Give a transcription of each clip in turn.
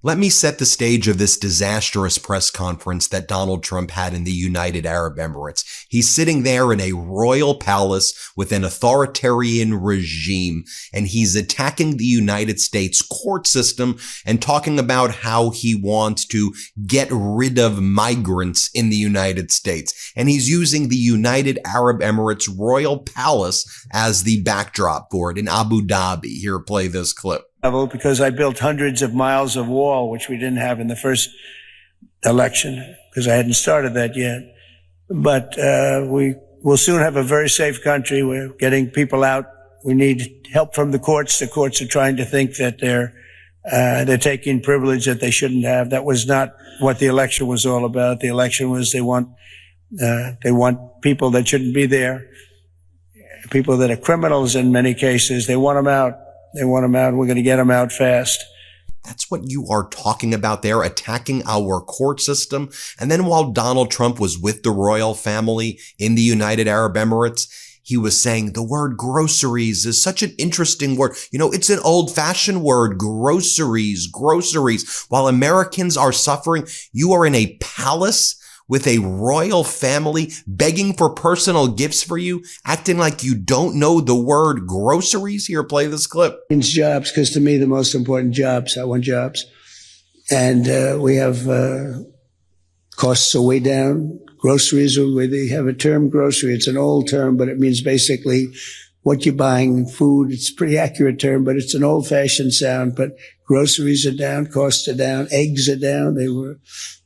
Let me set the stage of this disastrous press conference that Donald Trump had in the United Arab Emirates. He's sitting there in a royal palace with an authoritarian regime, and he's attacking the United States court system and talking about how he wants to get rid of migrants in the United States. And he's using the United Arab Emirates royal palace as the backdrop for it in Abu Dhabi. Here, play this clip. Because I built hundreds of miles of wall, which we didn't have in the first election, because I hadn't started that yet. But we will soon have a very safe country. We're getting people out. We need help from the courts. The courts are trying to think that they're taking privilege that they shouldn't have. That was not what the election was all about. The election was they want people that shouldn't be there, people that are criminals in many cases. They want them out. They want them out. We're going to get them out fast. That's what you are talking about there, attacking our court system. And then while Donald Trump was with the royal family in the United Arab Emirates, he was saying the word groceries is such an interesting word. You know, it's an old-fashioned word, groceries. While Americans are suffering, you are in a palace with a royal family begging for personal gifts for you, acting like you don't know the word groceries. Here, play this clip. It's jobs, because to me, the most important jobs. I want jobs. And we have costs are way down. Groceries, they have a term grocery. It's an old term, but it means basically what you're buying, food. It's a pretty accurate term, but it's an old-fashioned sound. But groceries are down, costs are down, eggs are down. They were,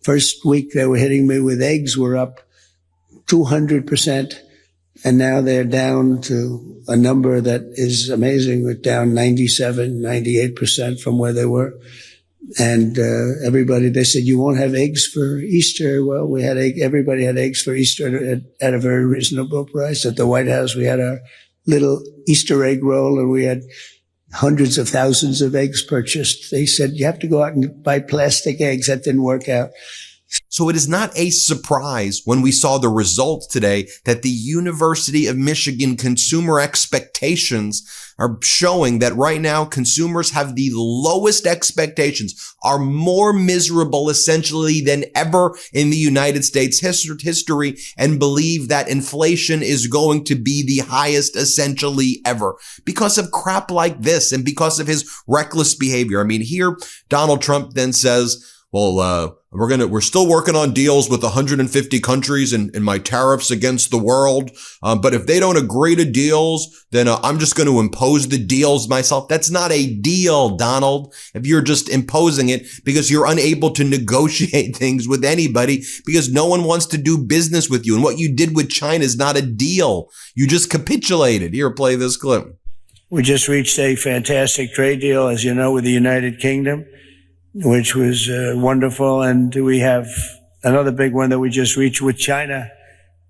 first week they were hitting me with eggs were up 200%. And now they're down to a number that is amazing. We're down 97, 98% from where they were. And everybody, they said, you won't have eggs for Easter. Well, we had everybody had eggs for Easter at a very reasonable price. At the White House, we had our little Easter egg roll, and we had hundreds of thousands of eggs purchased. They said, you have to go out and buy plastic eggs. That didn't work out. So it is not a surprise when we saw the results today that the University of Michigan consumer expectations are showing that right now consumers have the lowest expectations, are more miserable essentially than ever in the United States history, and believe that inflation is going to be the highest essentially ever because of crap like this and because of his reckless behavior. I mean, here Donald Trump then says, well, we're still working on deals with 150 countries and my tariffs against the world. But if they don't agree to deals, then I'm just going to impose the deals myself. That's not a deal, Donald. If you're just imposing it because you're unable to negotiate things with anybody because no one wants to do business with you. And what you did with China is not a deal. You just capitulated. Here, play this clip. We just reached a fantastic trade deal, as you know, with the United Kingdom, which was wonderful. And we have another big one that we just reached with China.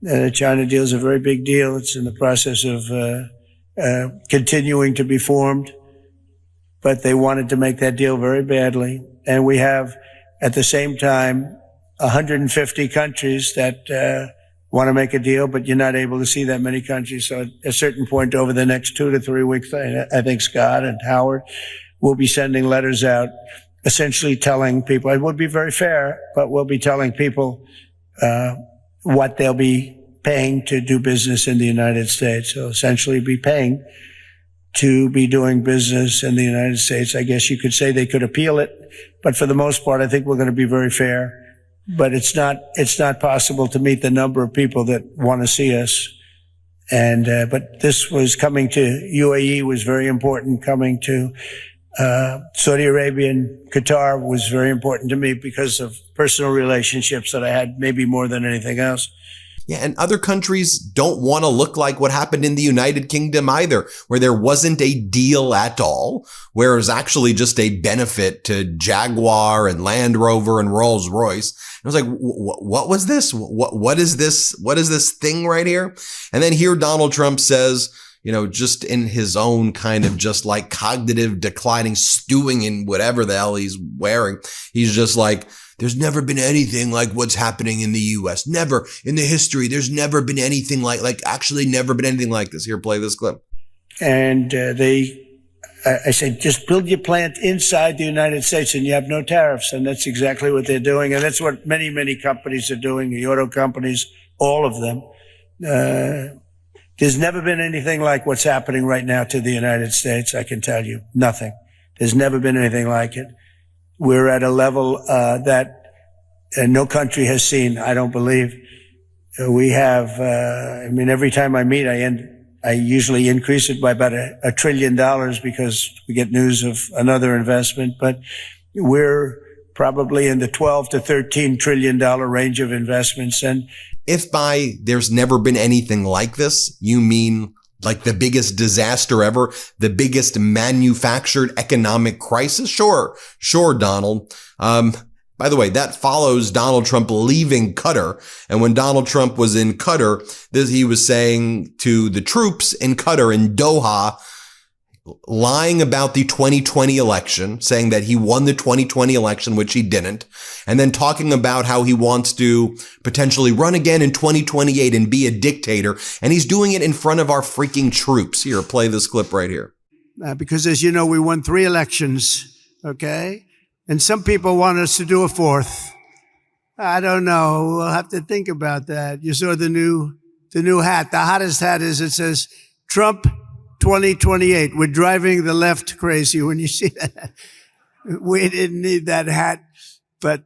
The China deal is a very big deal. It's in the process of continuing to be formed. But they wanted to make that deal very badly. And we have, at the same time, 150 countries that want to make a deal, but you're not able to see that many countries. So at a certain point over the next 2 to 3 weeks, I think Scott and Howard will be sending letters out essentially telling people, it would be very fair, but we'll be telling people what they'll be paying to do business in the United States. So essentially be paying to be doing business in the United States. I guess you could say they could appeal it, but for the most part, I think we're going to be very fair. But it's not possible to meet the number of people that want to see us. And but this was coming to UAE was very important. Coming to Saudi Arabia and Qatar was very important to me because of personal relationships that I had, maybe more than anything else. Yeah, and other countries don't want to look like what happened in the United Kingdom either, where there wasn't a deal at all, where it was actually just a benefit to Jaguar and Land Rover and Rolls Royce. I was like, what was this? What is this? What is this thing right here? And then here Donald Trump says, you know, just in his own kind of just like cognitive declining, stewing in whatever the hell he's wearing. He's just like, there's never been anything like what's happening in the U.S. Never in the history. There's never been anything like actually never been anything like this. Here, play this clip. And they I said, just build your plant inside the United States and you have no tariffs. And that's exactly what they're doing. And that's what many, many companies are doing, the auto companies, all of them. There's never been anything like what's happening right now to the United States, I can tell you. Nothing. There's never been anything like it. We're at a level that no country has seen, I don't believe. We have, every time I meet, I usually increase it by about $1 trillion because we get news of another investment, but we're probably in the 12 to $13 trillion range of investments. And if by there's never been anything like this, you mean like the biggest disaster ever, the biggest manufactured economic crisis? Sure, Donald. By the way, that follows Donald Trump leaving Qatar. And when Donald Trump was in Qatar, he was saying to the troops in Qatar, in Doha, lying about the 2020 election, saying that he won the 2020 election, which he didn't, and then talking about how he wants to potentially run again in 2028 and be a dictator. And he's doing it in front of our freaking troops. Here, play this clip right here. Because as you know, we won 3 elections, okay? And some people want us to do a 4th. I don't know. We'll have to think about that. You saw the new hat. The hottest hat is, it says Trump 2028. We're driving the left crazy when you see that. We didn't need that hat, but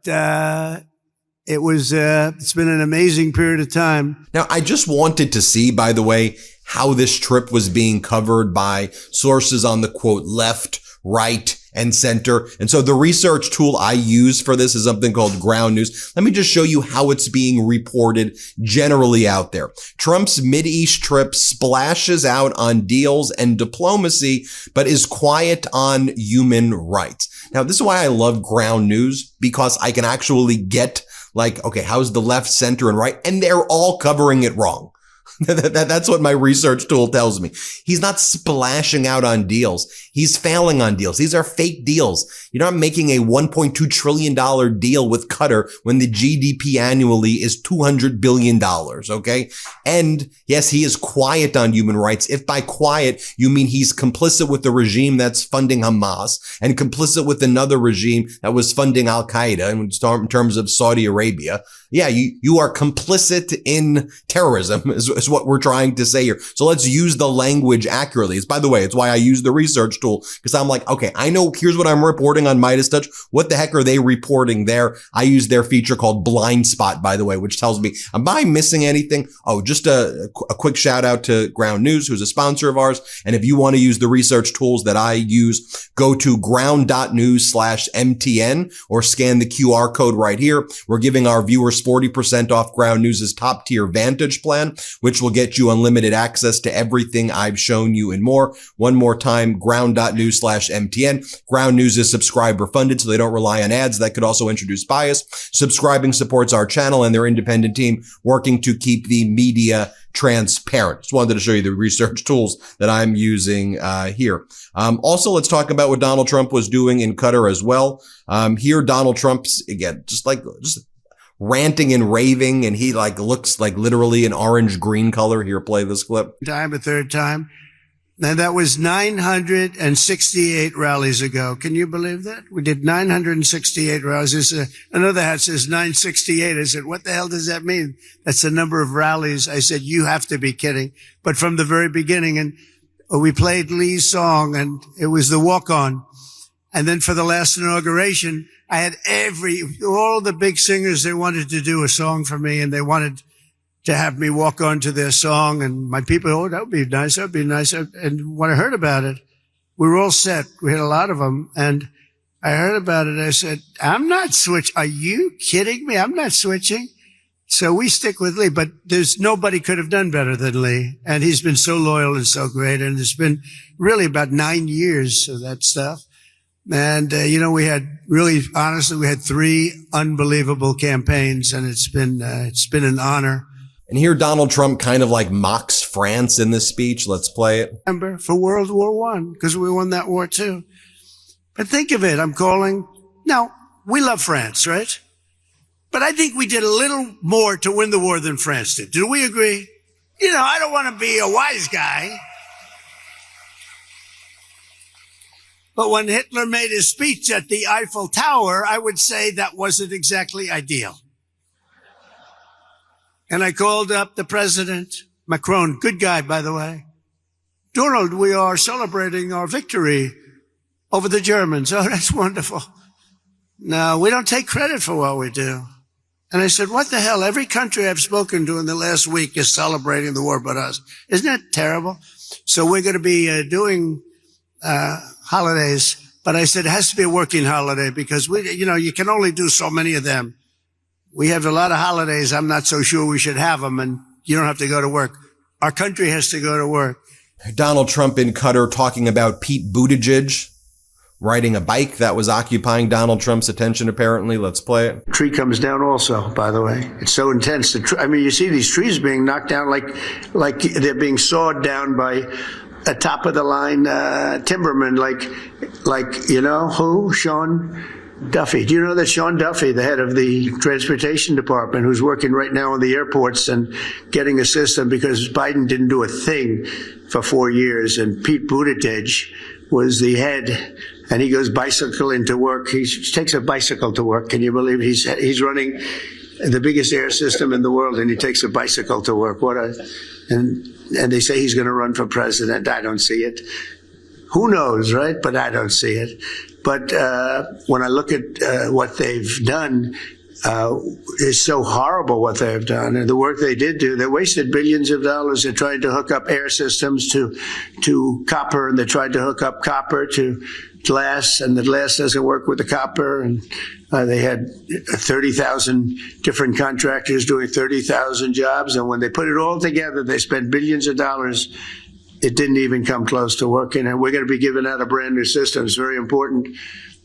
it's been an amazing period of time. Now, I just wanted to see, by the way, how this trip was being covered by sources on the quote left, right, and center. And so the research tool I use for this is something called Ground News. Let me just show you how it's being reported generally out there. Trump's Mideast trip splashes out on deals and diplomacy, but is quiet on human rights. Now, this is why I love Ground News, because I can actually get like, okay, how's the left, center, and right? And they're all covering it wrong. That's what my research tool tells me. He's not splashing out on deals. He's failing on deals. These are fake deals. You're not making a $1.2 trillion deal with Qatar when the GDP annually is $200 billion. Okay. And yes, he is quiet on human rights. If by quiet, you mean he's complicit with the regime that's funding Hamas and complicit with another regime that was funding Al-Qaeda in terms of Saudi Arabia. Yeah, you are complicit in terrorism is what we're trying to say here. So let's use the language accurately. By the way, it's why I use the research tool, because I'm like, okay, I know, here's what I'm reporting on MeidasTouch. What the heck are they reporting there? I use their feature called Blind Spot, by the way, which tells me, am I missing anything? Oh, just a quick shout out to Ground News, who's a sponsor of ours. And if you want to use the research tools that I use, go to ground.news/MTN or scan the QR code right here. We're giving our viewers 40% off Ground News' top tier Vantage plan, which will get you unlimited access to everything I've shown you and more. One more time, ground.news/MTN. Ground News is subscriber funded, so they don't rely on ads that could also introduce bias. Subscribing supports our channel and their independent team working to keep the media transparent. Just wanted to show you the research tools that I'm using here. Also, let's talk about what Donald Trump was doing in Qatar as well. Here, Donald Trump's, again, just ranting and raving, and he looks like literally an orange-green color. Here, play this clip. A third time. And that was 968 rallies ago. Can you believe that? We did 968 rallies. Another hat says 968. I said, what the hell does that mean? That's the number of rallies. I said, you have to be kidding. But from the very beginning, and we played Lee's song, and it was the walk-on. And then for the last inauguration, I had all the big singers, they wanted to do a song for me, and they wanted to have me walk on to their song. And my people, oh, that would be nice. That would be nice. And when I heard about it, we were all set. We had a lot of them. And I heard about it. I said, I'm not switching. Are you kidding me? I'm not switching. So we stick with Lee, but nobody could have done better than Lee. And he's been so loyal and so great. And it's been really about 9 years of that stuff. And, we had honestly, we had 3 unbelievable campaigns, and it's been an honor. And here Donald Trump kind of mocks France in this speech. Let's play it. Remember, for World War I, because we won that war too. But think of it, now, we love France, right? But I think we did a little more to win the war than France did. Do we agree? I don't want to be a wise guy. But when Hitler made his speech at the Eiffel Tower, I would say that wasn't exactly ideal. And I called up the president, Macron, good guy, by the way. Donald, we are celebrating our victory over the Germans. Oh, that's wonderful. No, we don't take credit for what we do. And I said, what the hell? Every country I've spoken to in the last week is celebrating the war but us. Isn't that terrible? So we're going to be doing holidays. But I said, it has to be a working holiday because you can only do so many of them. We have a lot of holidays. I'm not so sure we should have them, and you don't have to go to work. Our country has to go to work. Donald Trump in Qatar talking about Pete Buttigieg riding a bike that was occupying Donald Trump's attention, apparently. Let's play it. Tree comes down also, by the way. It's so intense. You see these trees being knocked down like they're being sawed down by a top-of-the-line timberman, like you know who? Sean Duffy. Do you know that Sean Duffy, the head of the transportation department, who's working right now on the airports and getting a system because Biden didn't do a thing for 4 years, and Pete Buttigieg was the head, and he goes bicycling to work. He takes a bicycle to work. Can you believe he's running the biggest air system in the world, and he takes a bicycle to work? And they say he's going to run for president. I don't see it. Who knows, right? But I don't see it. But when I look at what they've done, it's so horrible what they've done. And the work they did do, they wasted billions of dollars. They tried to hook up air systems to copper, and they tried to hook up copper to glass, and the glass doesn't work with the copper. And they had 30,000 different contractors doing 30,000 jobs. And when they put it all together, they spent billions of dollars. It didn't even come close to working. And we're going to be giving out a brand new system. It's very important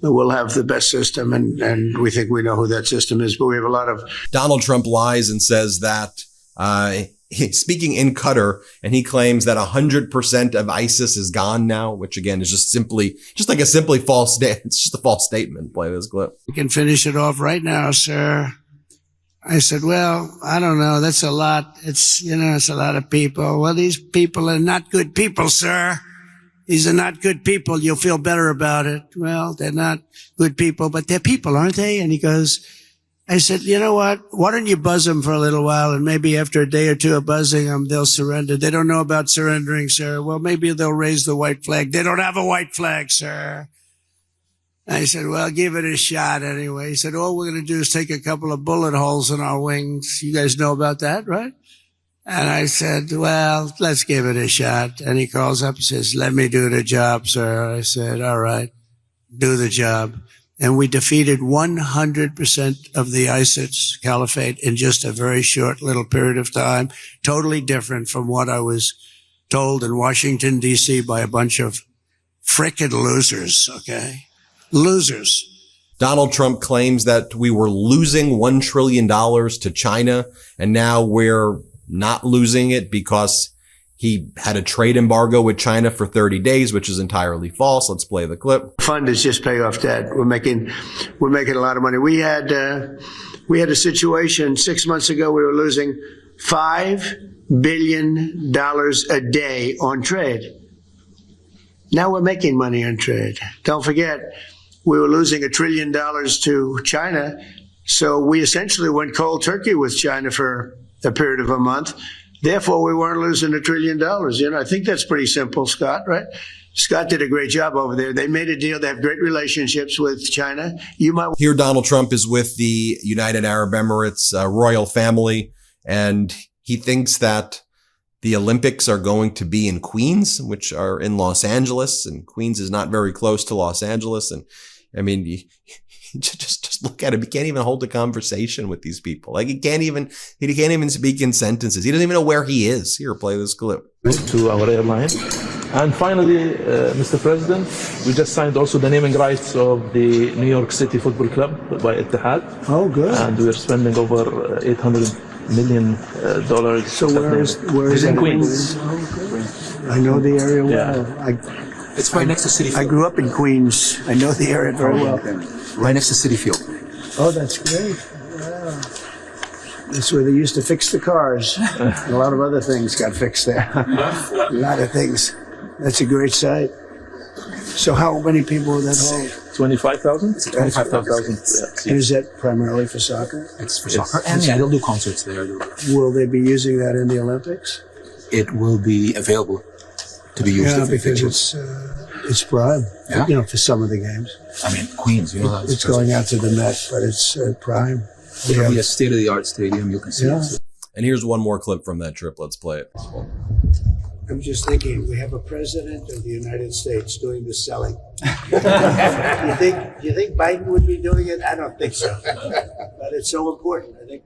that we'll have the best system. And we think we know who that system is. But we have a lot of... Donald Trump lies and says that, speaking in Qatar, and he claims that 100% of ISIS is gone now, which again is just like a simply false statement. It's just a false statement. Play this clip. We can finish it off right now, sir. I said, well, I don't know. That's a lot. It's a lot of people. Well, these people are not good people, sir. These are not good people. You'll feel better about it. Well, they're not good people, but they're people, aren't they? And he goes, I said, you know what? Why don't you buzz them for a little while, and maybe after a day or two of buzzing them, they'll surrender. They don't know about surrendering, sir. Well, maybe they'll raise the white flag. They don't have a white flag, sir. I said, well, give it a shot anyway. He said, all we're going to do is take a couple of bullet holes in our wings. You guys know about that, right? And I said, well, let's give it a shot. And he calls up and says, let me do the job, sir. I said, all right, do the job. And we defeated 100% of the ISIS caliphate in just a very short little period of time. Totally different from what I was told in Washington, D.C. by a bunch of frickin' losers, okay? Losers. Donald Trump claims that we were losing $1 trillion to China, and now we're not losing it because he had a trade embargo with China for 30 days, which is entirely false. Let's play the clip. Fund is just pay off debt. We're making a lot of money. We had a situation 6 months ago. We were losing $5 billion a day on trade. Now we're making money on trade. Don't forget, we were losing $1 trillion to China. So we essentially went cold turkey with China for a period of a month. Therefore, we weren't losing $1 trillion. I think that's pretty simple, Scott, right? Scott did a great job over there. They made a deal. They have great relationships with China. Here, Donald Trump is with the United Arab Emirates royal family, and he thinks that the Olympics are going to be in Queens, which are in Los Angeles, and Queens is not very close to Los Angeles. And I mean, just look at him. He can't even hold a conversation with these people. Like he can't even speak in sentences. He doesn't even know where he is. Here, play this clip. To our airline. And finally, Mr. President, we just signed also the naming rights of the New York City Football Club by Etihad. Oh, good. And we are spending over $800 million. So where is in Queens? I know the area well. Yeah. It's right next to Citi Field. I grew up in Queens. I know the area very well. Right next to Citi Field. Oh, that's great. Yeah. That's where they used to fix the cars. And a lot of other things got fixed there. A lot of things. That's a great site. So how many people would that hold? 25,000? 25,000. And is that primarily for soccer? It's for soccer. And yeah, they'll do concerts there. Will they be using that in the Olympics? It will be available to be used. Yeah, if because it's prime, Yeah. you know, for some of the games. I mean, Queens, you know, that's It's going out to the Met, but it's prime. It'll be a state-of-the-art stadium. You can see Yeah. it. And here's one more clip from that trip. Let's play it. I'm just thinking, we have a president of the United States doing the selling. you think Biden would be doing it? I don't think so. But it's so important. I think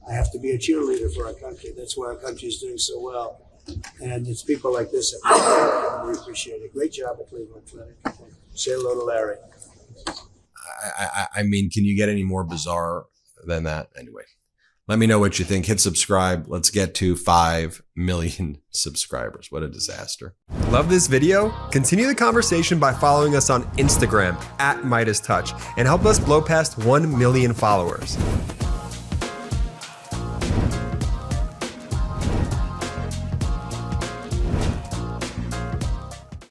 I have to be a cheerleader for our country. That's why our country is doing so well. And it's people like this that we appreciate it. Great job at Cleveland Clinic. Say hello to Larry. I mean, can you get any more bizarre than that? Anyway, let me know what you think. Hit subscribe. Let's get to 5 million subscribers. What a disaster. Love this video? Continue the conversation by following us on Instagram @MeidasTouch and help us blow past 1 million followers.